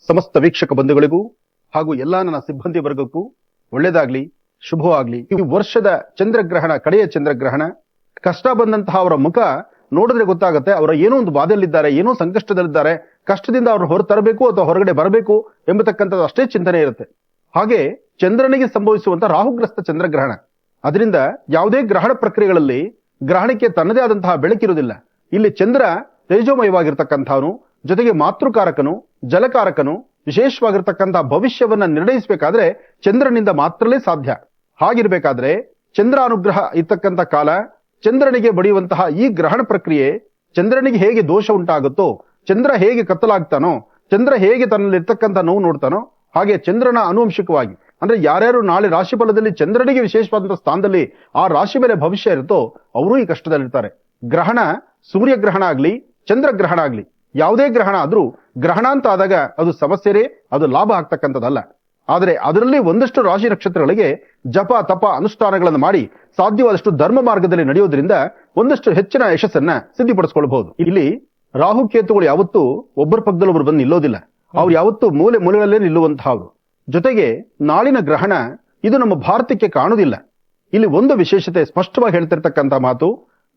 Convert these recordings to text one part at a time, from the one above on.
ಸಮಸ್ತ ವೀಕ್ಷಕ ಬಂಧುಗಳಿಗೂ ಹಾಗೂ ಎಲ್ಲಾ ನನ್ನ ಸಿಬ್ಬಂದಿ ವರ್ಗಕ್ಕೂ ಒಳ್ಳೆಯದಾಗ್ಲಿ, ಶುಭವಾಗ್ಲಿ. ಈ ವರ್ಷದ ಚಂದ್ರಗ್ರಹಣ, ಕಡೆಯ ಚಂದ್ರಗ್ರಹಣ, ಕಷ್ಟ ಬಂದಂತಹ ಅವರ ಮುಖ ನೋಡಿದ್ರೆ ಗೊತ್ತಾಗುತ್ತೆ ಅವರ ಏನೋ ಒಂದು ಬಾಧೆಯಲ್ಲಿದ್ದಾರೆ, ಏನೋ ಸಂಕಷ್ಟದಲ್ಲಿದ್ದಾರೆ, ಕಷ್ಟದಿಂದ ಅವ್ರನ್ನ ಹೊರ ತರಬೇಕು ಅಥವಾ ಹೊರಗಡೆ ಬರಬೇಕು ಎಂಬತಕ್ಕಂಥದ್ದು ಅಷ್ಟೇ ಚಿಂತನೆ ಇರುತ್ತೆ. ಹಾಗೆ ಚಂದ್ರನಿಗೆ ಸಂಭವಿಸುವಂತಹ ರಾಹುಗ್ರಸ್ತ ಚಂದ್ರಗ್ರಹಣ, ಅದರಿಂದ ಯಾವುದೇ ಗ್ರಹಣ ಪ್ರಕ್ರಿಯೆಗಳಲ್ಲಿ ಗ್ರಹಣಕ್ಕೆ ತನ್ನದೇ ಆದಂತಹ ಬೆಳಕಿರುವುದಿಲ್ಲ. ಇಲ್ಲಿ ಚಂದ್ರ ತೇಜೋಮಯವಾಗಿರ್ತಕ್ಕಂಥವನು, ಜೊತೆಗೆ ಮಾತೃಕಾರಕನು, ಜಲಕಾರಕನು, ವಿಶೇಷವಾಗಿರ್ತಕ್ಕಂತಹ ಭವಿಷ್ಯವನ್ನ ನಿರ್ಣಯಿಸಬೇಕಾದ್ರೆ ಚಂದ್ರನಿಂದ ಮಾತ್ರಲೇ ಸಾಧ್ಯ. ಹಾಗಿರ್ಬೇಕಾದ್ರೆ ಚಂದ್ರ ಅನುಗ್ರಹ ಇರ್ತಕ್ಕಂಥ ಕಾಲ, ಚಂದ್ರನಿಗೆ ಬಡಿಯುವಂತಹ ಈ ಗ್ರಹಣ ಪ್ರಕ್ರಿಯೆ ಚಂದ್ರನಿಗೆ ಹೇಗೆ ದೋಷ ಉಂಟಾಗುತ್ತೋ, ಚಂದ್ರ ಹೇಗೆ ಕತ್ತಲಾಗ್ತಾನೋ, ಚಂದ್ರ ಹೇಗೆ ತನ್ನಲ್ಲಿರ್ತಕ್ಕಂಥ ನೋವು ನೋಡ್ತಾನೋ, ಹಾಗೆ ಚಂದ್ರನ ಆನುವಂಶಿಕವಾಗಿ ಅಂದ್ರೆ ಯಾರ್ಯಾರು ನಾಳೆ ರಾಶಿ ಫಲದಲ್ಲಿ ಚಂದ್ರನಿಗೆ ವಿಶೇಷವಾದಂತಹ ಸ್ಥಾನದಲ್ಲಿ ಆ ರಾಶಿ ಮೇಲೆ ಭವಿಷ್ಯ ಇರುತ್ತೋ ಅವರು ಈ ಕಷ್ಟದಲ್ಲಿರ್ತಾರೆ. ಗ್ರಹಣ, ಸೂರ್ಯಗ್ರಹಣ ಆಗ್ಲಿ, ಚಂದ್ರಗ್ರಹಣ ಆಗ್ಲಿ, ಯಾವುದೇ ಗ್ರಹಣ ಆದ್ರೂ ಗ್ರಹಣ ಅಂತ ಆದಾಗ ಅದು ಸಮಸ್ಯೆರೇ, ಅದು ಲಾಭ ಆಗ್ತಕ್ಕಂಥದ್ದಲ್ಲ. ಆದರೆ ಅದರಲ್ಲಿ ಒಂದಷ್ಟು ರಾಶಿ ನಕ್ಷತ್ರಗಳಿಗೆ ಜಪ ತಪ ಅನುಷ್ಠಾನಗಳನ್ನು ಮಾಡಿ ಸಾಧ್ಯವಾದಷ್ಟು ಧರ್ಮ ಮಾರ್ಗದಲ್ಲಿ ನಡೆಯೋದ್ರಿಂದ ಒಂದಷ್ಟು ಹೆಚ್ಚಿನ ಯಶಸ್ಸನ್ನ ಸಿದ್ಧಿಪಡಿಸಿಕೊಳ್ಳಬಹುದು. ಇಲ್ಲಿ ರಾಹುಕೇತುಗಳು ಯಾವತ್ತೂ ಒಬ್ಬರ ಪಕ್ಕದಲ್ಲಿ ಒಬ್ರು ಬಂದು ನಿಲ್ಲೋದಿಲ್ಲ, ಅವ್ರು ಯಾವತ್ತೂ ಮೂಲೆ ಮೂಲೆಗಳಲ್ಲೇ ನಿಲ್ಲುವಂತಹವ್ರು. ಜೊತೆಗೆ ನಾಳಿನ ಗ್ರಹಣ ಇದು ನಮ್ಮ ಭಾರತಕ್ಕೆ ಕಾಣುವುದಿಲ್ಲ. ಇಲ್ಲಿ ಒಂದು ವಿಶೇಷತೆ ಸ್ಪಷ್ಟವಾಗಿ ಹೇಳ್ತಿರ್ತಕ್ಕಂಥ ಮಾತು,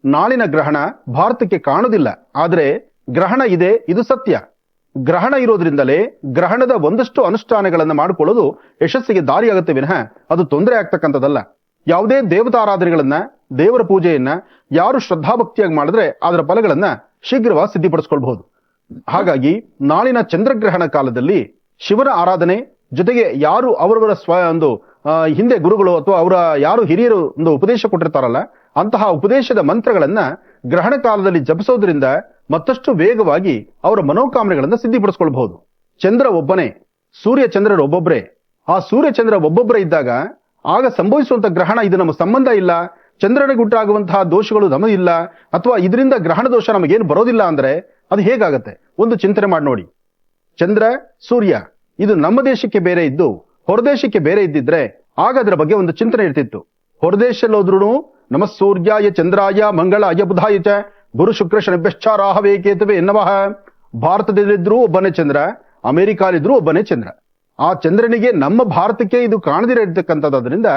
ನಾಳಿನ ಗ್ರಹಣ ಭಾರತಕ್ಕೆ ಕಾಣುವುದಿಲ್ಲ, ಆದ್ರೆ ಗ್ರಹಣ ಇದೆ, ಇದು ಸತ್ಯ. ಗ್ರಹಣ ಇರೋದ್ರಿಂದಲೇ ಗ್ರಹಣದ ಒಂದಷ್ಟು ಅನುಷ್ಠಾನಗಳನ್ನ ಮಾಡಿಕೊಳ್ಳೋದು ಯಶಸ್ಸಿಗೆ ದಾರಿಯಾಗುತ್ತೆ ವಿನಃ ಅದು ತೊಂದರೆ ಆಗ್ತಕ್ಕಂಥದ್ದಲ್ಲ. ಯಾವುದೇ ದೇವತಾರಾಧನೆಗಳನ್ನ, ದೇವರ ಪೂಜೆಯನ್ನ ಯಾರು ಶ್ರದ್ಧಾಭಕ್ತಿಯಾಗಿ ಮಾಡಿದ್ರೆ ಅದರ ಫಲಗಳನ್ನ ಶೀಘ್ರವಾಗಿ ಸಿದ್ಧಿಪಡಿಸಿಕೊಳ್ಬಹುದು. ಹಾಗಾಗಿ ನಾಳಿನ ಚಂದ್ರಗ್ರಹಣ ಕಾಲದಲ್ಲಿ ಶಿವನ ಆರಾಧನೆ, ಜೊತೆಗೆ ಯಾರು ಅವರವರ ಹಿಂದೆ ಗುರುಗಳು ಅಥವಾ ಅವರ ಯಾರು ಹಿರಿಯರು ಒಂದು ಉಪದೇಶ ಕೊಟ್ಟಿರ್ತಾರಲ್ಲ, ಅಂತಹ ಉಪದೇಶದ ಮಂತ್ರಗಳನ್ನ ಗ್ರಹಣ ಕಾಲದಲ್ಲಿ ಜಪಿಸೋದ್ರಿಂದ ಮತ್ತಷ್ಟು ವೇಗವಾಗಿ ಅವರ ಮನೋಕಾಮನೆಗಳನ್ನ ಸಿದ್ಧಿಪಡಿಸಿಕೊಳ್ಳಬಹುದು. ಚಂದ್ರ ಒಬ್ಬನೇ, ಸೂರ್ಯ ಚಂದ್ರರು ಒಬ್ಬೊಬ್ಬರೇ. ಆ ಸೂರ್ಯ ಚಂದ್ರ ಒಬ್ಬೊಬ್ಬರೇ ಇದ್ದಾಗ ಆಗ ಸಂಭವಿಸುವಂತಹ ಗ್ರಹಣ ಇದು ನಮ್ಮ ಸಂಬಂಧ ಇಲ್ಲ, ಚಂದ್ರನಿಗೆ ಉಂಟಾಗುವಂತಹ ದೋಷಗಳು ನಮಗಿಲ್ಲ, ಅಥವಾ ಇದರಿಂದ ಗ್ರಹಣ ದೋಷ ನಮಗೇನು ಬರೋದಿಲ್ಲ ಅಂದ್ರೆ ಅದು ಹೇಗಾಗತ್ತೆ? ಒಂದು ಚಿಂತನೆ ಮಾಡಿ ನೋಡಿ. ಚಂದ್ರ, ಸೂರ್ಯ ಇದು ನಮ್ಮ ದೇಶಕ್ಕೆ ಬೇರೆ ಇದ್ದು ಹೊರದೇಶಕ್ಕೆ ಬೇರೆ ಇದ್ದಿದ್ರೆ ಆಗ ಅದರ ಬಗ್ಗೆ ಒಂದು ಚಿಂತನೆ ಇರ್ತಿತ್ತು. ಹೊರದೇಶದಲ್ಲಿ ಹೋದ್ರೂ ನಮ ಸೂರ್ಯಾಯ ಚಂದ್ರಾಯ ಮಂಗಳಾಯ ಬುಧಾಯ ಚ ಗುರು ಶುಕ್ರ ಶನಿಭ್ಯಶ್ಚ ರಾಹವೇ ಕೇತುವೆ ಎನ್ನವಹ. ಭಾರತದಲ್ಲಿದ್ರೂ ಒಬ್ಬನೇ ಚಂದ್ರ, ಅಮೆರಿಕಾಲಿದ್ರೂ ಒಬ್ಬನೇ ಚಂದ್ರ. ಆ ಚಂದ್ರನಿಗೆ ನಮ್ಮ ಭಾರತಕ್ಕೆ ಇದು ಕಾಣದಿರ ಇರ್ತಕ್ಕಂಥದ್ರಿಂದ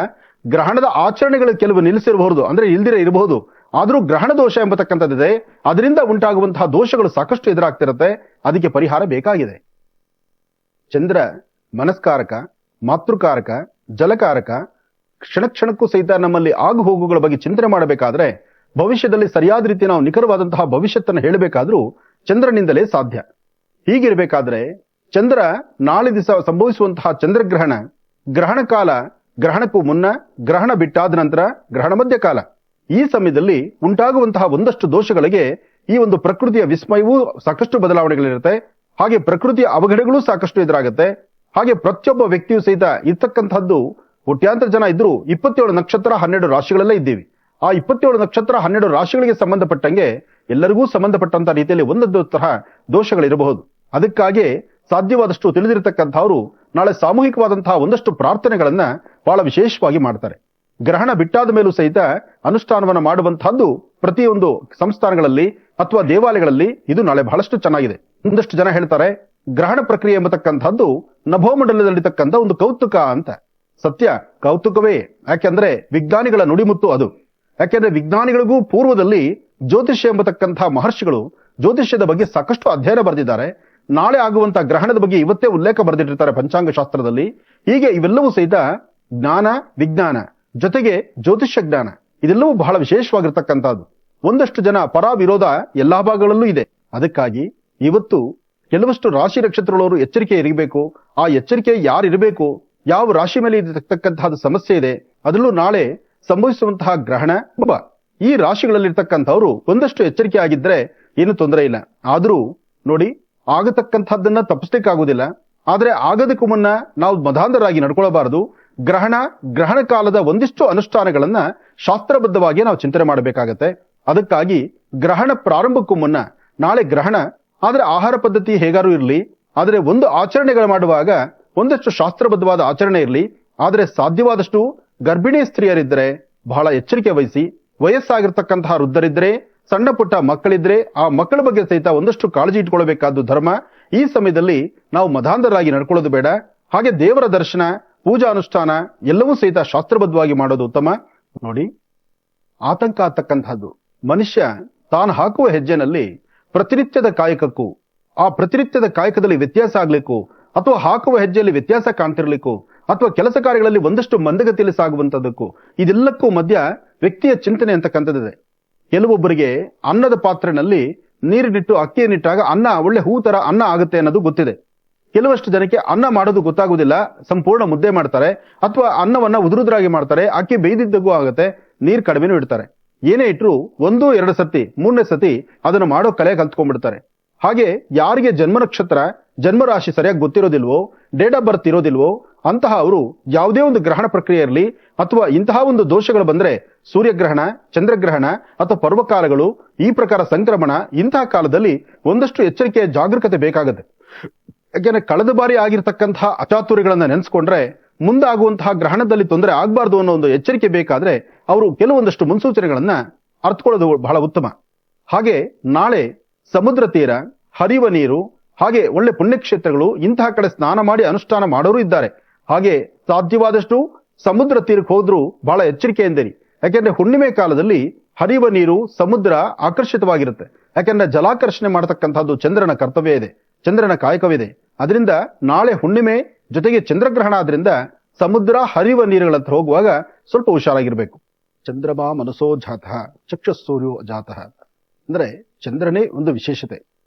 ಗ್ರಹಣದ ಆಚರಣೆಗಳು ಕೆಲವು ನಿಲ್ಲಿಸಿರಬಹುದು, ಅಂದ್ರೆ ಇಲ್ದಿರ ಇರಬಹುದು. ಆದ್ರೂ ಗ್ರಹಣ ದೋಷ ಎಂಬತಕ್ಕಂಥದ್ದಿದೆ, ಅದರಿಂದ ಉಂಟಾಗುವಂತಹ ದೋಷಗಳು ಸಾಕಷ್ಟು ಎದುರಾಗ್ತಿರುತ್ತೆ. ಅದಕ್ಕೆ ಪರಿಹಾರ ಬೇಕಾಗಿದೆ. ಚಂದ್ರ ಮನಸ್ಕಾರಕ, ಮಾತೃಕಾರಕ, ಜಲಕಾರಕ. ಕ್ಷಣ ಕ್ಷಣಕ್ಕೂ ಸಹಿತ ನಮ್ಮಲ್ಲಿ ಆಗು ಹೋಗುಗಳ ಬಗ್ಗೆ ಚಿಂತನೆ ಮಾಡಬೇಕಾದ್ರೆ, ಭವಿಷ್ಯದಲ್ಲಿ ಸರಿಯಾದ ರೀತಿ ನಾವು ನಿಖರವಾದಂತಹ ಭವಿಷ್ಯತ್ತನ್ನು ಹೇಳಬೇಕಾದ್ರೂ ಚಂದ್ರನಿಂದಲೇ ಸಾಧ್ಯ. ಹೀಗಿರಬೇಕಾದ್ರೆ ಚಂದ್ರ ನಾಳೆ ದಿವಸ ಸಂಭವಿಸುವಂತಹ ಚಂದ್ರಗ್ರಹಣ, ಗ್ರಹಣ ಕಾಲ, ಗ್ರಹಣಕ್ಕೂ ಮುನ್ನ, ಗ್ರಹಣ ಬಿಟ್ಟಾದ ನಂತರ, ಗ್ರಹಣ ಮಧ್ಯಕಾಲ, ಈ ಸಮಯದಲ್ಲಿ ಉಂಟಾಗುವಂತಹ ಒಂದಷ್ಟು ದೋಷಗಳಿಗೆ ಈ ಒಂದು ಪ್ರಕೃತಿಯ ವಿಸ್ಮಯವೂ ಸಾಕಷ್ಟು ಬದಲಾವಣೆಗಳಿರುತ್ತೆ. ಹಾಗೆ ಪ್ರಕೃತಿಯ ಅವಘಡಗಳು ಸಾಕಷ್ಟು ಎದುರಾಗುತ್ತೆ. ಹಾಗೆ ಪ್ರತಿಯೊಬ್ಬ ವ್ಯಕ್ತಿಯು ಸಹಿತ ಇರ್ತಕ್ಕಂಥದ್ದು ಕೋಟ್ಯಾಂತರ ಜನ ಇದ್ರು 27 ನಕ್ಷತ್ರ 12 ರಾಶಿಗಳಲ್ಲೇ ಇದ್ದೀವಿ. ಆ 27 ನಕ್ಷತ್ರ 12 ರಾಶಿಗಳಿಗೆ ಸಂಬಂಧಪಟ್ಟಂಗೆ ಎಲ್ಲರಿಗೂ ಸಂಬಂಧಪಟ್ಟಂತ ರೀತಿಯಲ್ಲಿ ಒಂದೊಂದು ತರಹ ದೋಷಗಳಿರಬಹುದು. ಅದಕ್ಕಾಗಿ ಸಾಧ್ಯವಾದಷ್ಟು ತಿಳಿದಿರತಕ್ಕಂಥವ್ರು ನಾಳೆ ಸಾಮೂಹಿಕವಾದಂತಹ ಒಂದಷ್ಟು ಪ್ರಾರ್ಥನೆಗಳನ್ನ ಬಹಳ ವಿಶೇಷವಾಗಿ ಮಾಡ್ತಾರೆ. ಗ್ರಹಣ ಬಿಟ್ಟಾದ ಮೇಲೂ ಸಹಿತ ಅನುಷ್ಠಾನವನ್ನು ಮಾಡುವಂತಹದ್ದು ಪ್ರತಿಯೊಂದು ಸಂಸ್ಥಾನಗಳಲ್ಲಿ ಅಥವಾ ದೇವಾಲಯಗಳಲ್ಲಿ ಇದು ನಾಳೆ ಬಹಳಷ್ಟು ಚೆನ್ನಾಗಿದೆ. ಒಂದಷ್ಟು ಜನ ಹೇಳ್ತಾರೆ ಗ್ರಹಣ ಪ್ರಕ್ರಿಯೆ ಎಂಬತಕ್ಕಂಥದ್ದು ನಭೋಮಂಡಲದಲ್ಲಿರ್ತಕ್ಕಂಥ ಒಂದು ಕೌತುಕ ಅಂತ. ಸತ್ಯ, ಕೌತುಕವೇ. ಯಾಕೆಂದ್ರೆ ವಿಜ್ಞಾನಿಗಳ ನುಡಿಮುತ್ತು ಅದು. ಯಾಕೆಂದ್ರೆ ವಿಜ್ಞಾನಿಗಳಿಗೂ ಪೂರ್ವದಲ್ಲಿ ಜ್ಯೋತಿಷ್ಯ ಎಂಬತಕ್ಕಂಥ ಮಹರ್ಷಿಗಳು ಜ್ಯೋತಿಷ್ಯದ ಬಗ್ಗೆ ಸಾಕಷ್ಟು ಅಧ್ಯಯನ ಬರೆದಿದ್ದಾರೆ. ನಾಳೆ ಆಗುವಂತಹ ಗ್ರಹಣದ ಬಗ್ಗೆ ಇವತ್ತೇ ಉಲ್ಲೇಖ ಬರೆದಿಟ್ಟಿರ್ತಾರೆ ಪಂಚಾಂಗ ಶಾಸ್ತ್ರದಲ್ಲಿ. ಹೀಗೆ ಇವೆಲ್ಲವೂ ಸಹಿತ ಜ್ಞಾನ, ವಿಜ್ಞಾನ ಜೊತೆಗೆ ಜ್ಯೋತಿಷ್ಯ ಜ್ಞಾನ ಇದೆಲ್ಲವೂ ಬಹಳ ವಿಶೇಷವಾಗಿರ್ತಕ್ಕಂಥದ್ದು. ಒಂದಷ್ಟು ಜನ ಪರ ವಿರೋಧ ಎಲ್ಲಾ ಭಾಗಗಳಲ್ಲೂ ಇದೆ. ಅದಕ್ಕಾಗಿ ಇವತ್ತು ಕೆಲವಷ್ಟು ರಾಶಿ ನಕ್ಷತ್ರಗಳವರು ಎಚ್ಚರಿಕೆ ಇರಬೇಕು. ಆ ಎಚ್ಚರಿಕೆ ಯಾರಿರಬೇಕು, ಯಾವ ರಾಶಿ ಮೇಲೆ ಇರತಕ್ಕಂತಹದ್ದು ಸಮಸ್ಯೆ ಇದೆ, ಅದರಲ್ಲೂ ನಾಳೆ ಸಂಭವಿಸುವಂತಹ ಗ್ರಹಣ ಈ ರಾಶಿಗಳಲ್ಲಿರ್ತಕ್ಕಂಥವ್ರು ಒಂದಷ್ಟು ಎಚ್ಚರಿಕೆ ಆಗಿದ್ರೆ ಏನು ತೊಂದರೆ ಇಲ್ಲ. ಆದ್ರೂ ನೋಡಿ, ಆಗತಕ್ಕಂಥದ್ದನ್ನ ತಪ್ಪಿಸ್ಲಿಕ್ಕಾಗುವುದಿಲ್ಲ. ಆದ್ರೆ ಆಗೋದಕ್ಕೂ ಮುನ್ನ ನಾವು ಮದಾಂಧರಾಗಿ ನಡ್ಕೊಳ್ಳಬಾರದು. ಗ್ರಹಣ ಕಾಲದ ಒಂದಿಷ್ಟು ಅನುಷ್ಠಾನಗಳನ್ನ ಶಾಸ್ತ್ರಬದ್ಧವಾಗಿ ನಾವು ಚಿಂತನೆ ಮಾಡಬೇಕಾಗತ್ತೆ. ಅದಕ್ಕಾಗಿ ಗ್ರಹಣ ಪ್ರಾರಂಭಕ್ಕೂ ಮುನ್ನ, ನಾಳೆ ಗ್ರಹಣ ಆದ್ರೆ ಆಹಾರ ಪದ್ಧತಿ ಹೇಗಾರು ಇರಲಿ, ಆದ್ರೆ ಒಂದು ಆಚರಣೆಗಳು ಮಾಡುವಾಗ ಒಂದಷ್ಟು ಶಾಸ್ತ್ರಬದ್ಧವಾದ ಆಚರಣೆ ಇರಲಿ. ಆದ್ರೆ ಸಾಧ್ಯವಾದಷ್ಟು ಗರ್ಭಿಣಿ ಸ್ತ್ರೀಯರಿದ್ರೆ ಬಹಳ ಎಚ್ಚರಿಕೆ ವಹಿಸಿ, ವಯಸ್ಸಾಗಿರ್ತಕ್ಕಂತಹ ವೃದ್ಧರಿದ್ರೆ, ಸಣ್ಣ ಪುಟ್ಟ ಮಕ್ಕಳಿದ್ರೆ ಆ ಮಕ್ಕಳ ಬಗ್ಗೆ ಸಹಿತ ಒಂದಷ್ಟು ಕಾಳಜಿ ಇಟ್ಕೊಳ್ಬೇಕಾದ್ದು ಧರ್ಮ. ಈ ಸಮಯದಲ್ಲಿ ನಾವು ಮದಾಂಧರಾಗಿ ನಡ್ಕೊಳ್ಳೋದು ಬೇಡ. ಹಾಗೆ ದೇವರ ದರ್ಶನ, ಪೂಜಾ ಅನುಷ್ಠಾನ ಎಲ್ಲವೂ ಸಹಿತ ಶಾಸ್ತ್ರಬದ್ಧವಾಗಿ ಮಾಡೋದು ಉತ್ತಮ. ನೋಡಿ, ಆತಂಕ ಆಗ್ತಕ್ಕಂಥದ್ದು ಮನುಷ್ಯ ತಾನು ಹಾಕುವ ಹೆಜ್ಜೆನಲ್ಲಿ ಪ್ರತಿನಿತ್ಯದ ಕಾಯಕಕ್ಕೂ ಆ ಪ್ರತಿನಿತ್ಯದ ಕಾಯಕದಲ್ಲಿ ವ್ಯತ್ಯಾಸ ಆಗ್ಲಿಕ್ಕೂ ಅಥವಾ ಹಾಕುವ ಹೆಜ್ಜೆಯಲ್ಲಿ ವ್ಯತ್ಯಾಸ ಕಾಣ್ತಿರ್ಲಿಕ್ಕೂ ಅಥವಾ ಕೆಲಸ ಕಾರ್ಯಗಳಲ್ಲಿ ಒಂದಷ್ಟು ಮಂದಗತಿಯಲ್ಲಿ ಸಾಗುವಂತದ್ದಕ್ಕೂ ಇದೆಲ್ಲಕ್ಕೂ ಮಧ್ಯ ವ್ಯಕ್ತಿಯ ಚಿಂತನೆ ಅಂತಕ್ಕಂಥದ್ದಿದೆ. ಕೆಲವೊಬ್ಬರಿಗೆ ಅನ್ನದ ಪಾತ್ರೆನಲ್ಲಿ ನೀರಿನಿಟ್ಟು ಅಕ್ಕಿಯನ್ನಿಟ್ಟಾಗ ಅನ್ನ ಒಳ್ಳೆ ಹೂ ತರ ಅನ್ನ ಆಗುತ್ತೆ ಅನ್ನೋದು ಗೊತ್ತಿದೆ. ಕೆಲವಷ್ಟು ಜನಕ್ಕೆ ಅನ್ನ ಮಾಡೋದು ಗೊತ್ತಾಗುವುದಿಲ್ಲ, ಸಂಪೂರ್ಣ ಮುದ್ದೆ ಮಾಡ್ತಾರೆ ಅಥವಾ ಅನ್ನವನ್ನ ಉದುರುದ್ರಾಗಿ ಮಾಡ್ತಾರೆ, ಅಕ್ಕಿ ಬೇಯ್ದಿದ್ದಗೂ ಆಗುತ್ತೆ, ನೀರ್ ಕಡಿಮೆನೂ ಇಡ್ತಾರೆ. ಏನೇ ಇಟ್ರು 1, 2 ಸತಿ 3ನೇ ಸತಿ ಅದನ್ನು ಮಾಡೋ ಕಲೆ ಕಲ್ತ್ಕೊಂಡ್ಬಿಡ್ತಾರೆ. ಹಾಗೆ ಯಾರಿಗೆ ಜನ್ಮ ನಕ್ಷತ್ರ, ಜನ್ಮ ರಾಶಿ ಸರಿಯಾಗಿ ಗೊತ್ತಿರೋದಿಲ್ವೋ, ಡೇಟ್ ಆಫ್ ಬರ್ತ್ ಇರೋದಿಲ್ವೋ ಅಂತಹ ಅವರು ಯಾವುದೇ ಒಂದು ಗ್ರಹಣ ಪ್ರಕ್ರಿಯೆ ಇರಲಿ ಅಥವಾ ಇಂತಹ ಒಂದು ದೋಷಗಳು ಬಂದ್ರೆ ಸೂರ್ಯಗ್ರಹಣ, ಚಂದ್ರಗ್ರಹಣ ಅಥವಾ ಪರ್ವಕಾಲಗಳು, ಈ ಪ್ರಕಾರ ಸಂಕ್ರಮಣ, ಇಂತಹ ಕಾಲದಲ್ಲಿ ಒಂದಷ್ಟು ಎಚ್ಚರಿಕೆಯ ಜಾಗರೂಕತೆ ಬೇಕಾಗುತ್ತೆ. ಯಾಕೆಂದ್ರೆ ಕಳೆದ ಬಾರಿ ಆಗಿರ್ತಕ್ಕಂತಹ ಅಚಾತುರ್ಯಗಳನ್ನ ನೆನೆಸ್ಕೊಂಡ್ರೆ ಮುಂದಾಗುವಂತಹ ಗ್ರಹಣದಲ್ಲಿ ತೊಂದರೆ ಆಗಬಾರ್ದು ಅನ್ನೋ ಒಂದು ಎಚ್ಚರಿಕೆ ಬೇಕಾದ್ರೆ ಅವರು ಕೆಲವೊಂದಷ್ಟು ಮುನ್ಸೂಚನೆಗಳನ್ನ ಅರ್ಥಕೊಳ್ಳೋದು ಬಹಳ ಉತ್ತಮ. ಹಾಗೆ ನಾಳೆ ಸಮುದ್ರ ತೀರ, ಹರಿಯುವ ನೀರು, ಹಾಗೆ ಒಳ್ಳೆ ಪುಣ್ಯಕ್ಷೇತ್ರಗಳು, ಇಂತಹ ಕಡೆ ಸ್ನಾನ ಮಾಡಿ ಅನುಷ್ಠಾನ ಮಾಡೋರು ಇದ್ದಾರೆ. ಹಾಗೆ ಸಾಧ್ಯವಾದಷ್ಟು ಸಮುದ್ರ ತೀರಕ್ಕೆ ಹೋದ್ರೂ ಬಹಳ ಎಚ್ಚರಿಕೆಯಿಂದಿರಿ. ಯಾಕೆಂದ್ರೆ ಹುಣ್ಣಿಮೆ ಕಾಲದಲ್ಲಿ ಹರಿಯುವ ನೀರು, ಸಮುದ್ರ ಆಕರ್ಷಿತವಾಗಿರುತ್ತೆ. ಯಾಕೆಂದ್ರೆ ಜಲಾಕರ್ಷಣೆ ಮಾಡತಕ್ಕಂಥದ್ದು ಚಂದ್ರನ ಕರ್ತವ್ಯ ಇದೆ, ಚಂದ್ರನ ಕಾಯಕವಿದೆ. ಅದರಿಂದ ನಾಳೆ ಹುಣ್ಣಿಮೆ ಜೊತೆಗೆ ಚಂದ್ರಗ್ರಹಣ ಆದ್ರಿಂದ ಸಮುದ್ರ, ಹರಿಯುವ ನೀರುಗಳ ಹತ್ರ ಹೋಗುವಾಗ ಸ್ವಲ್ಪ ಹುಷಾರಾಗಿರ್ಬೇಕು. ಚಂದ್ರಮಾ ಮನಸೋ ಜಾತಃ ಚಕ್ಷುಸೂರ್ಯೋ ಜಾತಃ ಅಂದ್ರೆ ಚಂದ್ರನೇ ಒಂದು ವಿಶೇಷತೆ.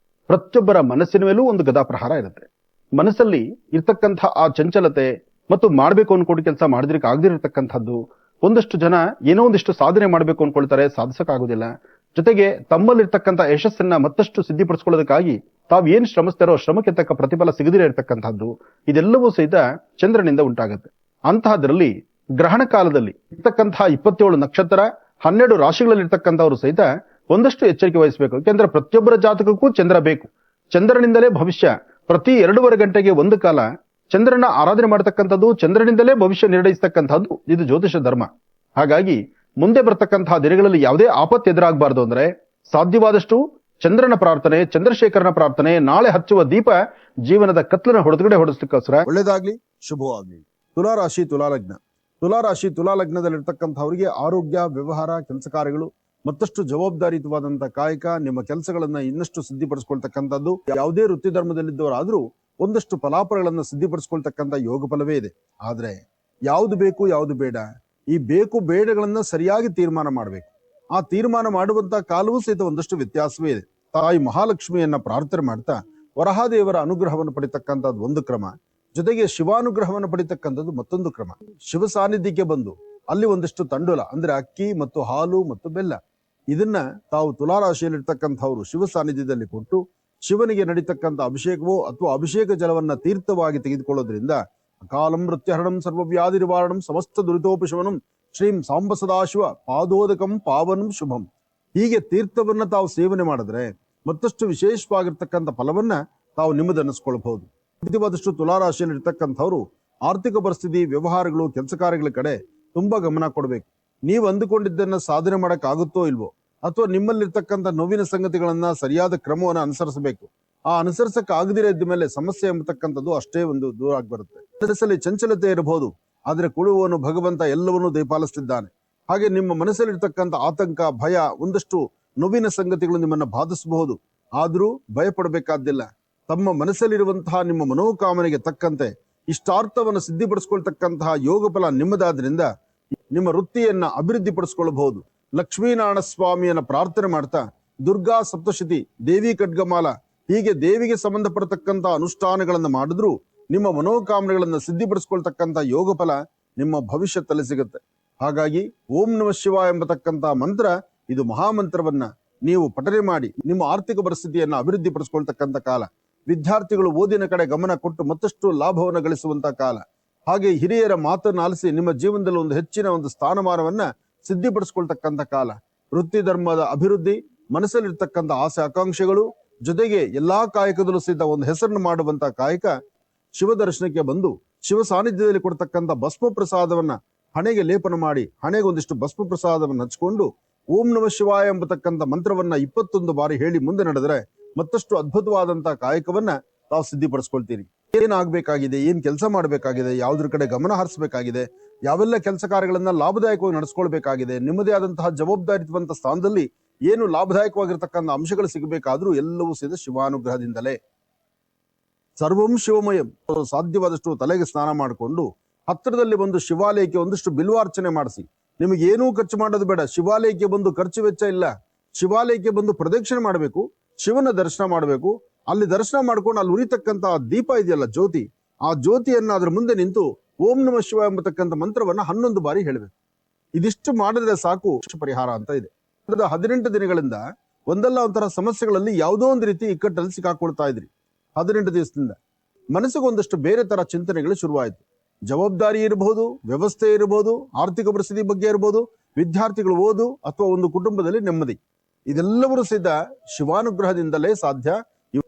ಪ್ರತಿಯೊಬ್ಬರ ಮನಸ್ಸಿನ ಮೇಲೂ ಒಂದು ಗದಾಪ್ರಹಾರ ಇರುತ್ತೆ. ಮನಸ್ಸಲ್ಲಿ ಇರ್ತಕ್ಕಂಥ ಆ ಚಂಚಲತೆ ಮತ್ತು ಮಾಡಬೇಕು ಅನ್ಕೊಂಡು ಕೆಲಸ ಮಾಡಿದ್ರಿಗೆ ಆಗದಿರತಕ್ಕಂಥದ್ದು. ಒಂದಷ್ಟು ಜನ ಏನೋ ಒಂದಿಷ್ಟು ಸಾಧನೆ ಮಾಡಬೇಕು ಅನ್ಕೊಳ್ತಾರೆ, ಸಾಧಿಸಕ್ಕಾಗೋದಿಲ್ಲ. ಜೊತೆಗೆ ತಮ್ಮಲ್ಲಿರ್ತಕ್ಕಂಥ ಯಶಸ್ಸನ್ನ ಮತ್ತಷ್ಟು ಸಿದ್ಧಿಪಡಿಸ್ಕೊಳ್ಳೋದಕ್ಕಾಗಿ ತಾವು ಏನ್ ಶ್ರಮಿಸ್ತಾರೋ ಶ್ರಮಕ್ಕೆ ತಕ್ಕ ಪ್ರತಿಫಲ ಸಿಗದಿರೇ ಇರತಕ್ಕಂಥದ್ದು, ಇದೆಲ್ಲವೂ ಸಹಿತ ಚಂದ್ರನಿಂದ ಉಂಟಾಗುತ್ತೆ. ಅಂತಹದ್ರಲ್ಲಿ ಗ್ರಹಣ ಕಾಲದಲ್ಲಿ ಇರ್ತಕ್ಕಂತಹ 27 ನಕ್ಷತ್ರ, 12 ರಾಶಿಗಳಲ್ಲಿರ್ತಕ್ಕಂಥವ್ರು ಸಹಿತ ಒಂದಷ್ಟು ಎಚ್ಚರಿಕೆ ವಹಿಸಬೇಕು. ಯಾಕೆಂದ್ರೆ ಪ್ರತಿಯೊಬ್ಬರ ಜಾತಕಕ್ಕೂ ಚಂದ್ರ ಬೇಕು. ಚಂದ್ರನಿಂದಲೇ ಭವಿಷ್ಯ. ಪ್ರತಿ 2.5 ಗಂಟೆಗೆ ಒಂದು ಕಾಲ ಚಂದ್ರನ ಆರಾಧನೆ ಮಾಡತಕ್ಕಂಥದ್ದು, ಚಂದ್ರನಿಂದಲೇ ಭವಿಷ್ಯ ನಿರ್ಣಯಿಸ್ತಕ್ಕಂಥದ್ದು ಇದು ಜ್ಯೋತಿಷ ಧರ್ಮ. ಹಾಗಾಗಿ ಮುಂದೆ ಬರ್ತಕ್ಕಂತಹ ದಿನಗಳಲ್ಲಿ ಯಾವುದೇ ಆಪತ್ತು ಎದುರಾಗಬಾರ್ದು ಅಂದ್ರೆ ಸಾಧ್ಯವಾದಷ್ಟು ಚಂದ್ರನ ಪ್ರಾರ್ಥನೆ, ಚಂದ್ರಶೇಖರನ ಪ್ರಾರ್ಥನೆ, ನಾಳೆ ಹಚ್ಚುವ ದೀಪ ಜೀವನದ ಕತ್ಲನ ಹೊಡೆದುಗಡೆ ಹೊಡೆಸಲಿಕ್ಕೋಸ್ಕರ. ಒಳ್ಳೇದಾಗ್ಲಿ, ಶುಭವಾಗ್ಲಿ. ತುಲಾರಾಶಿ, ತುಲಾಲಗ್ನ. ತುಲಾರಾಶಿ, ತುಲಾಲಗ್ನದಲ್ಲಿರ್ತಕ್ಕಂಥವರಿಗೆ ಆರೋಗ್ಯ, ವ್ಯವಹಾರ, ಕೆಲಸ ಕಾರ್ಯಗಳು ಮತ್ತಷ್ಟು ಜವಾಬ್ದಾರಿಯುತವಾದಂತಹ ಕಾಯಕ, ನಿಮ್ಮ ಕೆಲಸಗಳನ್ನ ಇನ್ನಷ್ಟು ಸಿದ್ಧಿಪಡಿಸ್ಕೊಳ್ತಕ್ಕಂಥದ್ದು. ಯಾವುದೇ ವೃತ್ತಿ ಧರ್ಮದಲ್ಲಿದ್ದವರಾದ್ರೂ ಒಂದಷ್ಟು ಫಲಾಫಲಗಳನ್ನ ಸಿದ್ಧಿಪಡಿಸ್ಕೊಳ್ತಕ್ಕಂಥ ಯೋಗ ಫಲವೇ ಇದೆ. ಆದ್ರೆ ಯಾವುದು ಬೇಕು, ಯಾವುದು ಬೇಡ, ಈ ಬೇಕು ಬೇಡಗಳನ್ನ ಸರಿಯಾಗಿ ತೀರ್ಮಾನ ಮಾಡಬೇಕು. ಆ ತೀರ್ಮಾನ ಮಾಡುವಂತ ಕಾಲವೂ ಸಹಿತ ಒಂದಷ್ಟು ವ್ಯತ್ಯಾಸವೇ ಇದೆ. ತಾಯಿ ಮಹಾಲಕ್ಷ್ಮಿಯನ್ನ ಪ್ರಾರ್ಥನೆ ಮಾಡ್ತಾ ವರಹಾದೇವರ ಅನುಗ್ರಹವನ್ನು ಪಡಿತಕ್ಕಂಥದ್ದು ಒಂದು ಕ್ರಮ, ಜೊತೆಗೆ ಶಿವಾನುಗ್ರಹವನ್ನು ಪಡಿತಕ್ಕಂಥದ್ದು ಮತ್ತೊಂದು ಕ್ರಮ. ಶಿವ ಸಾನ್ನಿಧ್ಯಕ್ಕೆ ಬಂದು ಅಲ್ಲಿ ಒಂದಿಷ್ಟು ತಂಡೂಲ ಅಂದ್ರೆ ಅಕ್ಕಿ ಮತ್ತು ಹಾಲು ಮತ್ತು ಬೆಲ್ಲ, ಇದನ್ನ ತಾವು ತುಲಾರಾಶಿಯಲ್ಲಿರ್ತಕ್ಕಂಥವ್ರು ಶಿವ ಸಾನ್ನಿಧ್ಯದಲ್ಲಿ ಕೊಟ್ಟು ಶಿವನಿಗೆ ನಡೀತಕ್ಕಂಥ ಅಭಿಷೇಕವೋ ಅಥವಾ ಅಭಿಷೇಕ ಜಲವನ್ನ ತೀರ್ಥವಾಗಿ ತೆಗೆದುಕೊಳ್ಳೋದ್ರಿಂದ ಅಕಾಲಂ ಮೃತ್ಯುಹರಣಂ ಸರ್ವವ್ಯಾಧಿ ನಿವಾರಣಂ ಸಮಸ್ತ ದುರಿತೋಪಶಮನಂ ಶ್ರೀಂ ಸಾಂಬ ಸದಾಶಿವ ಪಾದೋದಕಂ ಪಾವನಂ ಶುಭಂ. ಹೀಗೆ ತೀರ್ಥವನ್ನ ತಾವು ಸೇವನೆ ಮಾಡಿದ್ರೆ ಮತ್ತಷ್ಟು ವಿಶೇಷವಾಗಿರ್ತಕ್ಕಂಥ ಫಲವನ್ನ ತಾವು ನಿಮ್ಮದನ್ನಿಸ್ಕೊಳ್ಬಹುದು. ಸಾಧ್ಯವಾದಷ್ಟು ತುಲಾರಾಶಿಯಲ್ಲಿ ಇರ್ತಕ್ಕಂಥವ್ರು ಆರ್ಥಿಕ ಪರಿಸ್ಥಿತಿ, ವ್ಯವಹಾರಗಳು, ಕೆಲಸ ಕಾರ್ಯಗಳ ಕಡೆ ತುಂಬಾ ಗಮನ ಕೊಡಬೇಕು. ನೀವು ಅಂದುಕೊಂಡಿದ್ದನ್ನ ಸಾಧನೆ ಮಾಡಕ್ ಆಗುತ್ತೋ ಇಲ್ವೋ, ಅಥವಾ ನಿಮ್ಮಲ್ಲಿರ್ತಕ್ಕಂಥ ನೋವಿನ ಸಂಗತಿಗಳನ್ನ ಸರಿಯಾದ ಕ್ರಮವನ್ನು ಅನುಸರಿಸಬೇಕು. ಆ ಅನುಸರಿಸಕ್ ಆಗದಿರ ಇದ್ದ ಮೇಲೆ ಸಮಸ್ಯೆ ಎಂಬತಕ್ಕಂಥದ್ದು ಅಷ್ಟೇ ಒಂದು ದೂರ ಆಗಿ ಬರುತ್ತೆ. ಮನಸ್ಸಲ್ಲಿ ಚಂಚಲತೆ ಇರಬಹುದು, ಆದ್ರೆ ಕೊಡುವವನು ಭಗವಂತ ಎಲ್ಲವನ್ನೂ ದಯಪಾಲಿಸ್ತಿದ್ದಾನೆ. ಹಾಗೆ ನಿಮ್ಮ ಮನಸ್ಸಲ್ಲಿರ್ತಕ್ಕಂಥ ಆತಂಕ, ಭಯ, ಒಂದಷ್ಟು ನೋವಿನ ಸಂಗತಿಗಳು ನಿಮ್ಮನ್ನ ಬಾಧಿಸಬಹುದು. ಆದ್ರೂ ಭಯಪಡಬೇಕಾದ್ದಿಲ್ಲ. ತಮ್ಮ ಮನಸ್ಸಲ್ಲಿರುವಂತಹ ನಿಮ್ಮ ಮನೋಕಾಮನೆಗೆ ತಕ್ಕಂತೆ ಇಷ್ಟಾರ್ಥವನ್ನು ಸಿದ್ಧಿಪಡಿಸ್ಕೊಳ್ತಕ್ಕಂತಹ ಯೋಗ ಫಲ ನಿಮ್ಮದಾದ್ರಿಂದ ನಿಮ್ಮ ವೃತ್ತಿಯನ್ನ ಅಭಿವೃದ್ಧಿಪಡಿಸ್ಕೊಳ್ಬಹುದು. ಲಕ್ಷ್ಮೀನಾರಾಯಣ ಸ್ವಾಮಿಯನ್ನ ಪ್ರಾರ್ಥನೆ ಮಾಡ್ತಾ ದುರ್ಗಾ ಸಪ್ತಶತಿ, ದೇವಿ ಖಡ್ಗಮಾಲ, ಹೀಗೆ ದೇವಿಗೆ ಸಂಬಂಧಪಡತಕ್ಕಂಥ ಅನುಷ್ಠಾನಗಳನ್ನ ಮಾಡಿದ್ರೂ ನಿಮ್ಮ ಮನೋಕಾಮನೆಗಳನ್ನ ಸಿದ್ಧಿಪಡಿಸ್ಕೊಳ್ತಕ್ಕಂಥ ಯೋಗ ಫಲ ನಿಮ್ಮ ಭವಿಷ್ಯದಲ್ಲಿ ಸಿಗುತ್ತೆ. ಹಾಗಾಗಿ ಓಂ ನಮಃ ಶಿವಾಯ ಎಂಬತಕ್ಕಂಥ ಮಂತ್ರ, ಇದು ಮಹಾಮಂತ್ರವನ್ನ ನೀವು ಪಠನೆ ಮಾಡಿ ನಿಮ್ಮ ಆರ್ಥಿಕ ಪರಿಸ್ಥಿತಿಯನ್ನ ಅಭಿವೃದ್ಧಿಪಡಿಸ್ಕೊಳ್ತಕ್ಕಂಥ ಕಾಲ. ವಿದ್ಯಾರ್ಥಿಗಳು ಓದಿನ ಕಡೆ ಗಮನ ಕೊಟ್ಟು ಮತ್ತಷ್ಟು ಲಾಭವನ್ನು ಗಳಿಸುವಂತ ಕಾಲ. ಹಾಗೆ ಹಿರಿಯರ ಮಾತನ್ನು ಆಲಿಸಿ ನಿಮ್ಮ ಜೀವನದಲ್ಲಿ ಒಂದು ಹೆಚ್ಚಿನ ಒಂದು ಸ್ಥಾನಮಾನವನ್ನ ಸಿದ್ಧಿಪಡಿಸ್ಕೊಳ್ತಕ್ಕಂಥ ಕಾಲ. ವೃತ್ತಿ ಧರ್ಮದ ಅಭಿವೃದ್ಧಿ, ಮನಸ್ಸಲ್ಲಿರ್ತಕ್ಕಂಥ ಆಸೆ ಆಕಾಂಕ್ಷೆಗಳು, ಜೊತೆಗೆ ಎಲ್ಲಾ ಕಾಯಕದಲ್ಲೂ ಸಹಿತ ಒಂದು ಹೆಸರನ್ನು ಮಾಡುವಂತ ಕಾಯಕ. ಶಿವ ದರ್ಶನಕ್ಕೆ ಬಂದು ಶಿವ ಸಾನ್ನಿಧ್ಯದಲ್ಲಿ ಕೊಡ್ತಕ್ಕಂಥ ಭಸ್ಮ ಪ್ರಸಾದವನ್ನ ಹಣೆಗೆ ಲೇಪನ ಮಾಡಿ ಹಣೆಗೆ ಒಂದಿಷ್ಟು ಭಸ್ಮ ಪ್ರಸಾದವನ್ನು ಹಚ್ಕೊಂಡು ಓಂ ನಮಃ ಶಿವಾಯ ಎಂಬತಕ್ಕಂಥ ಮಂತ್ರವನ್ನ 21 ಬಾರಿ ಹೇಳಿ ಮುಂದೆ ನಡೆದರೆ ಮತ್ತಷ್ಟು ಅದ್ಭುತವಾದಂತಹ ಕಾಯಕವನ್ನ ತಾವು ಸಿದ್ಧಿಪಡಿಸ್ಕೊಳ್ತೀರಿ. ಏನಾಗಬೇಕಾಗಿದೆ, ಏನ್ ಕೆಲಸ ಮಾಡಬೇಕಾಗಿದೆ, ಯಾವ್ದ್ರ ಕಡೆ ಗಮನ ಹರಿಸಬೇಕಾಗಿದೆ, ಯಾವೆಲ್ಲ ಕೆಲಸ ಕಾರ್ಯಗಳನ್ನ ಲಾಭದಾಯಕವಾಗಿ ನಡೆಸ್ಕೊಳ್ಬೇಕಾಗಿದೆ, ನಿಮ್ಮದೇ ಆದಂತಹ ಜವಾಬ್ದಾರಿತ್ವಂತ ಸ್ಥಾನದಲ್ಲಿ ಏನು ಲಾಭದಾಯಕವಾಗಿರ್ತಕ್ಕಂಥ ಅಂಶಗಳು ಸಿಗಬೇಕಾದ್ರೂ ಎಲ್ಲವೂ ಸೇರಿದ ಶಿವಾನುಗ್ರಹದಿಂದಲೇ. ಸರ್ವಂ ಶಿವಮಯಂ. ಸಾಧ್ಯವಾದಷ್ಟು ತಲೆಗೆ ಸ್ನಾನ ಮಾಡಿಕೊಂಡು ಹತ್ತಿರದಲ್ಲಿ ಬಂದು ಶಿವಾಲಯಕ್ಕೆ ಒಂದಿಷ್ಟು ಬಿಲ್ವಾರ್ಚನೆ ಮಾಡಿಸಿ. ನಿಮಗೆ ಏನೂ ಖರ್ಚು ಮಾಡೋದು ಬೇಡ. ಶಿವಾಲಯಕ್ಕೆ ಬಂದು ಖರ್ಚು ವೆಚ್ಚ ಇಲ್ಲ. ಶಿವಾಲಯಕ್ಕೆ ಬಂದು ಪ್ರದಕ್ಷಿಣೆ ಮಾಡಬೇಕು, ಶಿವನ ದರ್ಶನ ಮಾಡಬೇಕು. ಅಲ್ಲಿ ದರ್ಶನ ಮಾಡ್ಕೊಂಡು ಅಲ್ಲಿ ಉರಿತಕ್ಕಂತ ದೀಪ ಇದೆಯಲ್ಲ, ಜ್ಯೋತಿ, ಆ ಜ್ಯೋತಿಯನ್ನ ಅದ್ರ ಮುಂದೆ ನಿಂತು ಓಂ ನಮಃ ಶಿವ ಎಂಬತಕ್ಕಂಥ ಮಂತ್ರವನ್ನ 11 ಬಾರಿ ಹೇಳಬೇಕು. ಇದಿಷ್ಟು ಮಾಡಿದ್ರೆ ಸಾಕು ಪರಿಹಾರ ಅಂತ ಇದೆ. 18 ದಿನಗಳಿಂದ ಒಂದಲ್ಲ ಒಂಥರ ಸಮಸ್ಯೆಗಳಲ್ಲಿ ಯಾವುದೋ ಒಂದು ರೀತಿ ಇಕ್ಕಟ್ಟಲ್ಲಿ ಸಿಕ್ಕಾಕೊಳ್ತಾ ಇದ್ರಿ. 18 ದಿವಸದಿಂದ ಮನಸ್ಸಿಗೆ ಒಂದಷ್ಟು ಬೇರೆ ತರ ಚಿಂತನೆಗಳು ಶುರುವಾಯಿತು. ಜವಾಬ್ದಾರಿ ಇರಬಹುದು, ವ್ಯವಸ್ಥೆ ಇರಬಹುದು, ಆರ್ಥಿಕ ಪರಿಸ್ಥಿತಿ ಬಗ್ಗೆ ಇರಬಹುದು, ವಿದ್ಯಾರ್ಥಿಗಳು ಓದು ಅಥವಾ ಒಂದು ಕುಟುಂಬದಲ್ಲಿ ನೆಮ್ಮದಿ, ಇದೆಲ್ಲವೂ ಸಿದ್ಧ ಶಿವಾನುಗ್ರಹದಿಂದಲೇ ಸಾಧ್ಯ.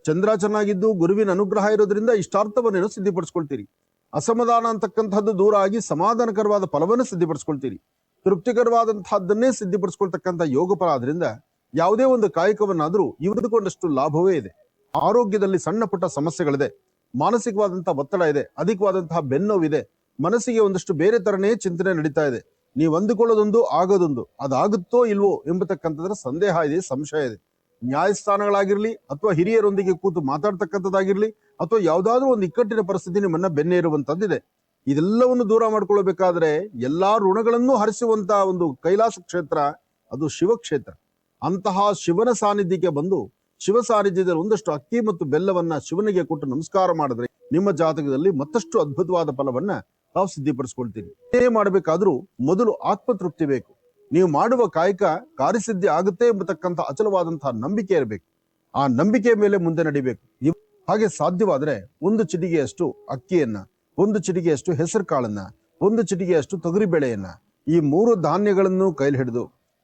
ಚಂದ್ರ ಚೆನ್ನಾಗಿದ್ದು ಗುರುವಿನ ಅನುಗ್ರಹ ಇರೋದ್ರಿಂದ ಇಷ್ಟಾರ್ಥವನ್ನೇನು ಸಿದ್ಧಿಪಡಿಸ್ಕೊಳ್ತೀರಿ. ಅಸಮಾಧಾನ ಅಂತಕ್ಕಂಥದ್ದು ದೂರ ಆಗಿ ಸಮಾಧಾನಕರವಾದ ಫಲವನ್ನು ಸಿದ್ಧಿಪಡಿಸ್ಕೊಳ್ತೀರಿ. ತೃಪ್ತಿಕರವಾದಂತಹದ್ದನ್ನೇ ಸಿದ್ಧಿಪಡಿಸ್ಕೊಳ್ತಕ್ಕಂಥ ಯೋಗ ಫಲ ಆದ್ರಿಂದ ಯಾವುದೇ ಒಂದು ಕಾಯಕವನ್ನಾದ್ರೂ ಇವ್ರದುಕೊಂಡಷ್ಟು ಲಾಭವೇ ಇದೆ. ಆರೋಗ್ಯದಲ್ಲಿ ಸಣ್ಣ ಪುಟ್ಟ ಸಮಸ್ಯೆಗಳಿದೆ, ಮಾನಸಿಕವಾದಂತಹ ಒತ್ತಡ ಇದೆ, ಅಧಿಕವಾದಂತಹ ಬೆನ್ನೋವಿದೆ, ಮನಸ್ಸಿಗೆ ಒಂದಷ್ಟು ಬೇರೆ ತರನೇ ಚಿಂತನೆ ನಡೀತಾ ಇದೆ. ನೀವು ಅಂದುಕೊಳ್ಳೋದೊಂದು ಆಗೋದೊಂದು, ಅದಾಗುತ್ತೋ ಇಲ್ವೋ ಎಂಬತಕ್ಕಂಥದ್ರ ಸಂದೇಹ ಇದೆ, ಸಂಶಯ ಇದೆ. ನ್ಯಾಯಸ್ಥಾನಗಳಾಗಿರ್ಲಿ ಅಥವಾ ಹಿರಿಯರೊಂದಿಗೆ ಕೂತು ಮಾತಾಡ್ತಕ್ಕಂಥದ್ದಾಗಿರ್ಲಿ ಅಥವಾ ಯಾವ್ದಾದ್ರೂ ಒಂದು ಇಕ್ಕಟ್ಟಿನ ಪರಿಸ್ಥಿತಿ ನಿಮ್ಮನ್ನ ಬೆನ್ನೇರುವಂತದ್ದಿದೆ. ಇದೆಲ್ಲವನ್ನು ದೂರ ಮಾಡ್ಕೊಳ್ಬೇಕಾದ್ರೆ ಎಲ್ಲಾ ಋಣಗಳನ್ನು ಹರಿಸುವಂತಹ ಒಂದು ಕೈಲಾಸ ಕ್ಷೇತ್ರ ಅದು ಶಿವಕ್ಷೇತ್ರ. ಅಂತಹ ಶಿವನ ಸಾನ್ನಿಧ್ಯಕ್ಕೆ ಬಂದು ಶಿವ ಸಾನ್ನಿಧ್ಯದಲ್ಲಿ ಒಂದಷ್ಟು ಅಕ್ಕಿ ಮತ್ತು ಬೆಲ್ಲವನ್ನ ಶಿವನಿಗೆ ಕೊಟ್ಟು ನಮಸ್ಕಾರ ಮಾಡಿದ್ರೆ ನಿಮ್ಮ ಜಾತಕದಲ್ಲಿ ಮತ್ತಷ್ಟು ಅದ್ಭುತವಾದ ಫಲವನ್ನ ತಾವು ಸಿದ್ಧಿಪಡಿಸ್ಕೊಳ್ತೀರಿ. ಏನೇ ಮಾಡಬೇಕಾದ್ರೂ ಮೊದಲು ಆತ್ಮತೃಪ್ತಿ ಬೇಕು. ನೀವು ಮಾಡುವ ಕಾಯಕ ಕಾರ್ಯಸಿದ್ಧಿ ಆಗುತ್ತೆ ಎಂಬತಕ್ಕಂಥ ಅಚಲವಾದಂತಹ ನಂಬಿಕೆ ಇರಬೇಕು. ಆ ನಂಬಿಕೆಯ ಮೇಲೆ ಮುಂದೆ ನಡಿಬೇಕು. ಹಾಗೆ ಸಾಧ್ಯವಾದ್ರೆ ಒಂದು ಚಿಟಿಗೆಯಷ್ಟು ಅಕ್ಕಿಯನ್ನ, ಒಂದು ಚಿಟಿಗೆಯಷ್ಟು ಹೆಸರು ಕಾಳನ್ನ, ಒಂದು ಚಿಟಿಗೆಯಷ್ಟು ತೊಗರಿ ಬೇಳೆಯನ್ನ, ಈ 3 ಧಾನ್ಯಗಳನ್ನು ಕೈಲಿ ಹಿಡಿದು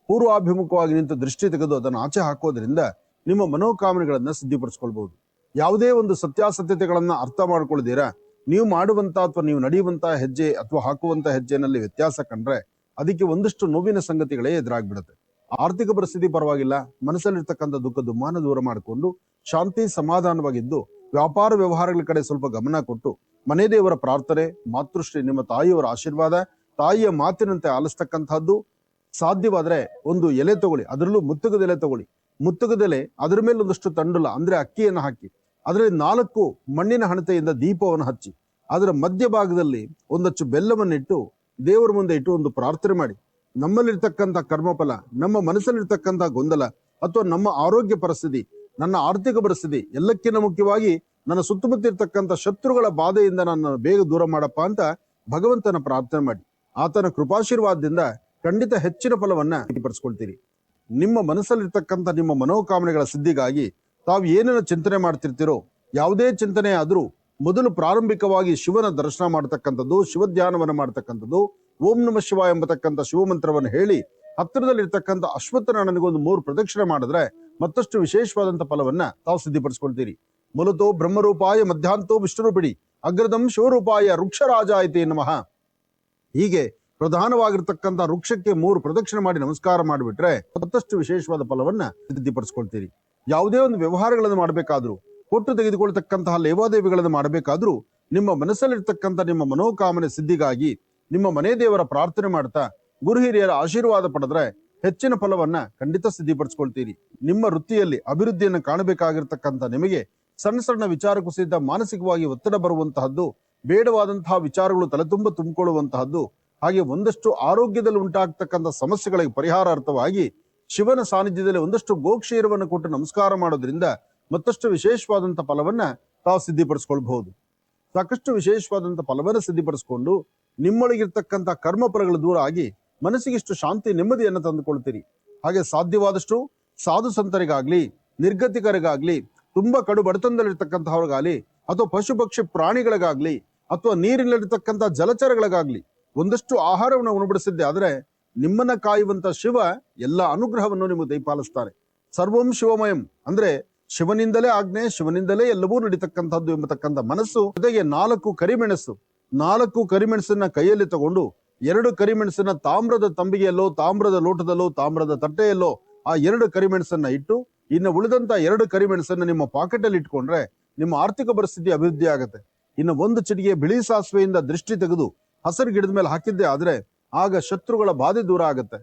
ಪೂರ್ವಾಭಿಮುಖವಾಗಿ ನಿಂತು ದೃಷ್ಟಿ ತೆಗೆದು ಅದನ್ನು ಆಚೆ ಹಾಕೋದ್ರಿಂದ ನಿಮ್ಮ ಮನೋಕಾಮನೆಗಳನ್ನ ಸಿದ್ಧಿಪಡಿಸ್ಕೊಳ್ಬಹುದು. ಯಾವುದೇ ಒಂದು ಸತ್ಯಾಸತ್ಯತೆಗಳನ್ನ ಅರ್ಥ ಮಾಡ್ಕೊಳ್ದಿರಾ ನೀವು ಮಾಡುವಂತ ಅಥವಾ ನೀವು ನಡೆಯುವಂತ ಹೆಜ್ಜೆ ಅಥವಾ ಹಾಕುವಂತ ಹೆಜ್ಜೆನಲ್ಲಿ ವ್ಯತ್ಯಾಸ ಕಂಡ್ರೆ ಅದಕ್ಕೆ ಒಂದಷ್ಟು ನೋವಿನ ಸಂಗತಿಗಳೇ ಎದುರಾಗ್ಬಿಡುತ್ತೆ. ಆರ್ಥಿಕ ಪರಿಸ್ಥಿತಿ ಪರವಾಗಿಲ್ಲ, ಮನಸ್ಸಲ್ಲಿರ್ತಕ್ಕಂಥ ದುಃಖ ದುಮ್ಮಾನ ದೂರ ಮಾಡಿಕೊಂಡು ಶಾಂತಿ ಸಮಾಧಾನವಾಗಿದ್ದು ವ್ಯಾಪಾರ ವ್ಯವಹಾರಗಳ ಕಡೆ ಸ್ವಲ್ಪ ಗಮನ ಕೊಟ್ಟು ಮನೆ ದೇವರ ಪ್ರಾರ್ಥನೆ, ಮಾತೃಶ್ರೀ ನಿಮ್ಮ ತಾಯಿಯವರ ಆಶೀರ್ವಾದ, ತಾಯಿಯ ಮಾತಿನಂತೆ ಆಲಿಸ್ತಕ್ಕಂಥದ್ದು. ಸಾಧ್ಯವಾದ್ರೆ ಒಂದು ಎಲೆ ತಗೊಳ್ಳಿ, ಅದರಲ್ಲೂ ಮುತ್ತುಗದ ಎಲೆ ತಗೊಳ್ಳಿ. ಮುತ್ತುಗದೆಲೆ ಅದರ ಮೇಲೆ ಒಂದಷ್ಟು ತಂಡುಲ ಅಂದ್ರೆ ಅಕ್ಕಿಯನ್ನು ಹಾಕಿ ಅದರಲ್ಲಿ 4 ಮಣ್ಣಿನ ಹಣತೆಯಿಂದ ದೀಪವನ್ನು ಹಚ್ಚಿ ಅದರ ಮಧ್ಯಭಾಗದಲ್ಲಿ ಒಂದಷ್ಟು ಬೆಲ್ಲವನ್ನಿಟ್ಟು ದೇವರ ಮುಂದೆ ಇಟ್ಟು ಒಂದು ಪ್ರಾರ್ಥನೆ ಮಾಡಿ. ನಮ್ಮಲ್ಲಿರ್ತಕ್ಕಂಥ ಕರ್ಮಫಲ, ನಮ್ಮ ಮನಸ್ಸಲ್ಲಿರ್ತಕ್ಕಂಥ ಗೊಂದಲ ಅಥವಾ ನಮ್ಮ ಆರೋಗ್ಯ ಪರಿಸ್ಥಿತಿ, ನನ್ನ ಆರ್ಥಿಕ ಪರಿಸ್ಥಿತಿ, ಎಲ್ಲಕ್ಕಿಂತ ಮುಖ್ಯವಾಗಿ ನನ್ನ ಸುತ್ತಮುತ್ತ ಇರ್ತಕ್ಕಂಥ ಶತ್ರುಗಳ ಬಾಧೆಯಿಂದ ನನ್ನ ಬೇಗ ದೂರ ಮಾಡಪ್ಪ ಅಂತ ಭಗವಂತನ ಪ್ರಾರ್ಥನೆ ಮಾಡಿ. ಆತನ ಕೃಪಾಶೀರ್ವಾದದಿಂದ ಖಂಡಿತ ಹೆಚ್ಚಿನ ಫಲವನ್ನ ಪಡಿಸ್ಕೊಳ್ತೀರಿ. ನಿಮ್ಮ ಮನಸ್ಸಲ್ಲಿರ್ತಕ್ಕಂಥ ನಿಮ್ಮ ಮನೋಕಾಮನೆಗಳ ಸಿದ್ಧಿಗಾಗಿ ತಾವು ಏನನ್ನ ಚಿಂತನೆ ಮಾಡ್ತಿರ್ತೀರೋ, ಯಾವುದೇ ಚಿಂತನೆ ಆದ್ರೂ ಮೊದಲು ಪ್ರಾರಂಭಿಕವಾಗಿ ಶಿವನ ದರ್ಶನ ಮಾಡತಕ್ಕಂಥದ್ದು, ಶಿವಧ್ಯಾನವನ್ನ ಮಾಡತಕ್ಕಂಥದ್ದು, ಓಂ ನಮಃ ಶಿವ ಎಂಬತಕ್ಕಂಥ ಶಿವಮಂತ್ರವನ್ನು ಹೇಳಿ ಹತ್ತಿರದಲ್ಲಿರ್ತಕ್ಕಂಥ ಅಶ್ವತ್ಥನ ನನಗೊಂದು 3 ಪ್ರದಕ್ಷಿಣೆ ಮಾಡಿದ್ರೆ ಮತ್ತಷ್ಟು ವಿಶೇಷವಾದಂಥ ಫಲವನ್ನ ತಾವು ಸಿದ್ಧಿಪಡಿಸ್ಕೊಳ್ತೀರಿ. ಮೂಲತೋ ಬ್ರಹ್ಮರೂಪಾಯ ಮಧ್ಯಾಂತೋ ವಿಷ್ಣುರೂಪಿಣಿ ಅಗ್ರದಂ ಶಿವರೂಪಾಯ ವೃಕ್ಷರಾಜಾಯತೆ ನಮಃ. ಹೀಗೆ ಪ್ರಧಾನವಾಗಿರ್ತಕ್ಕಂಥ ವೃಕ್ಷಕ್ಕೆ 3 ಪ್ರದಕ್ಷಿಣೆ ಮಾಡಿ ನಮಸ್ಕಾರ ಮಾಡಿಬಿಟ್ರೆ ಮತ್ತಷ್ಟು ವಿಶೇಷವಾದ ಫಲವನ್ನ ಸಿದ್ಧಿಪಡಿಸ್ಕೊಳ್ತೀರಿ. ಯಾವುದೇ ಒಂದು ವ್ಯವಹಾರಗಳನ್ನು ಮಾಡಬೇಕಾದ್ರೂ, ಕೊಟ್ಟು ತೆಗೆದುಕೊಳ್ತಕ್ಕಂತಹ ಲೇವಾದೇವಿಗಳನ್ನು ಮಾಡಬೇಕಾದ್ರೂ ನಿಮ್ಮ ಮನಸ್ಸಲ್ಲಿರ್ತಕ್ಕಂಥ ನಿಮ್ಮ ಮನೋಕಾಮನೆ ಸಿದ್ಧಿಗಾಗಿ ನಿಮ್ಮ ಮನೆ ದೇವರ ಪ್ರಾರ್ಥನೆ ಮಾಡ್ತಾ ಗುರು ಹಿರಿಯರ ಆಶೀರ್ವಾದ ಪಡೆದ್ರೆ ಹೆಚ್ಚಿನ ಫಲವನ್ನ ಖಂಡಿತ ಸಿದ್ಧಿಪಡಿಸ್ಕೊಳ್ತೀರಿ. ನಿಮ್ಮ ವೃತ್ತಿಯಲ್ಲಿ ಅಭಿವೃದ್ಧಿಯನ್ನು ಕಾಣಬೇಕಾಗಿರ್ತಕ್ಕಂಥ ನಿಮಗೆ ಸಣ್ಣ ಸಣ್ಣ ವಿಚಾರ ಕುಸಿದ ಮಾನಸಿಕವಾಗಿ ಒತ್ತಡ ಬರುವಂತಹದ್ದು, ಬೇಡವಾದಂತಹ ವಿಚಾರಗಳು ತಲೆ ತುಂಬಿಕೊಳ್ಳುವಂತಹದ್ದು, ಹಾಗೆ ಒಂದಷ್ಟು ಆರೋಗ್ಯದಲ್ಲಿ ಉಂಟಾಗ್ತಕ್ಕಂಥ ಸಮಸ್ಯೆಗಳಿಗೆ ಪರಿಹಾರಾರ್ಥವಾಗಿ ಶಿವನ ಸಾನ್ನಿಧ್ಯದಲ್ಲಿ ಒಂದಷ್ಟು ಗೋಕ್ಷೀರವನ್ನು ಕೊಟ್ಟು ನಮಸ್ಕಾರ ಮಾಡೋದ್ರಿಂದ ಮತ್ತಷ್ಟು ವಿಶೇಷವಾದಂಥ ಫಲವನ್ನ ತಾವು ಸಿದ್ಧಿಪಡಿಸ್ಕೊಳ್ಬಹುದು. ಸಾಕಷ್ಟು ವಿಶೇಷವಾದಂಥ ಫಲವನ್ನು ಸಿದ್ಧಿಪಡಿಸ್ಕೊಂಡು ನಿಮ್ಮೊಳಗಿರ್ತಕ್ಕಂಥ ಕರ್ಮಫಲಗಳು ದೂರ ಆಗಿ ಮನಸ್ಸಿಗಿಷ್ಟು ಶಾಂತಿ ನೆಮ್ಮದಿಯನ್ನು ತಂದುಕೊಳ್ತೀರಿ. ಹಾಗೆ ಸಾಧ್ಯವಾದಷ್ಟು ಸಾಧು ಸಂತರಿಗಾಗ್ಲಿ, ನಿರ್ಗತಿಕರಿಗಾಗ್ಲಿ, ತುಂಬಾ ಕಡು ಬಡತನದಲ್ಲಿರ್ತಕ್ಕಂಥವ್ರಿಗಾಗ್ಲಿ ಅಥವಾ ಪಶು ಪಕ್ಷಿ ಪ್ರಾಣಿಗಳಿಗಾಗ್ಲಿ ಅಥವಾ ನೀರಿನಲ್ಲಿರ್ತಕ್ಕಂಥ ಜಲಚರಗಳಿಗಾಗ್ಲಿ ಒಂದಷ್ಟು ಆಹಾರವನ್ನು ಉಣಬಡಿಸಿದ್ದೆ ಆದ್ರೆ ನಿಮ್ಮನ್ನ ಕಾಯುವಂತ ಶಿವ ಎಲ್ಲ ಅನುಗ್ರಹವನ್ನು ನಿಮಗೆ ದಯಪಾಲಿಸ್ತಾರೆ. ಸರ್ವಂ ಶಿವಮಯಂ ಅಂದ್ರೆ ಶಿವನಿಂದಲೇ ಆಜ್ಞೆ, ಶಿವನಿಂದಲೇ ಎಲ್ಲವೂ ನಡೀತಕ್ಕಂಥದ್ದು ಎಂಬತಕ್ಕಂಥ ಮನಸ್ಸು. ಜೊತೆಗೆ 4 ಕರಿಮೆಣಸು, 4 ಕರಿಮೆಣಸನ್ನ ಕೈಯಲ್ಲಿ ತಗೊಂಡು 2 ಕರಿಮೆಣಸನ್ನ ತಾಮ್ರದ ತಂಬಿಗೆಯಲ್ಲೋ, ತಾಮ್ರದ ಲೋಟದಲ್ಲೋ, ತಾಮ್ರದ ತಟ್ಟೆಯಲ್ಲೋ ಆ 2 ಕರಿಮೆಣಸನ್ನ ಇಟ್ಟು ಇನ್ನು ಉಳಿದಂತ 2 ಕರಿಮೆಣಸನ್ನ ನಿಮ್ಮ ಪಾಕೆಟ್ ಅಲ್ಲಿ ಇಟ್ಕೊಂಡ್ರೆ ನಿಮ್ಮ ಆರ್ಥಿಕ ಪರಿಸ್ಥಿತಿ ಅಭಿವೃದ್ಧಿ ಆಗುತ್ತೆ. ಇನ್ನು ಒಂದು ಚಿಟಿಕೆ ಬಿಳಿ ಸಾಸಿವೆಯಿಂದ ದೃಷ್ಟಿ ತೆಗೆದು ಹಸಿರು ಗಿಡದ ಮೇಲೆ ಹಾಕಿದ್ದೆ ಆದ್ರೆ ಆಗ ಶತ್ರುಗಳ ಬಾಧೆ ದೂರ ಆಗುತ್ತೆ.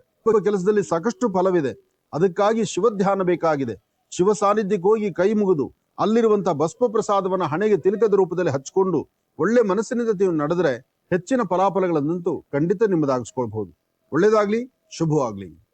ಕೆಲಸದಲ್ಲಿ ಸಾಕಷ್ಟು ಫಲವಿದೆ. ಅದಕ್ಕಾಗಿ ಶಿವಧ್ಯಾನ ಬೇಕಾಗಿದೆ. ಶಿವ ಸಾನ್ನಿಧ್ಯಕ್ಕೆ ಹೋಗಿ ಕೈ ಮುಗಿದು ಅಲ್ಲಿರುವಂತಹ ಭಸ್ಮ ಪ್ರಸಾದವನ್ನ ಹಣೆಗೆ ತಿಲಕದ ರೂಪದಲ್ಲಿ ಹಚ್ಕೊಂಡು ಒಳ್ಳೆ ಮನಸ್ಸಿನಿಂದ ನೀವು ನಡೆದ್ರೆ ಹೆಚ್ಚಿನ ಫಲಾಫಲಗಳನ್ನಂತೂ ಖಂಡಿತ ನಿಮ್ಮದಾಗಿಸ್ಕೊಳ್ಬಹುದು. ಒಳ್ಳೇದಾಗ್ಲಿ, ಶುಭವಾಗ್ಲಿ.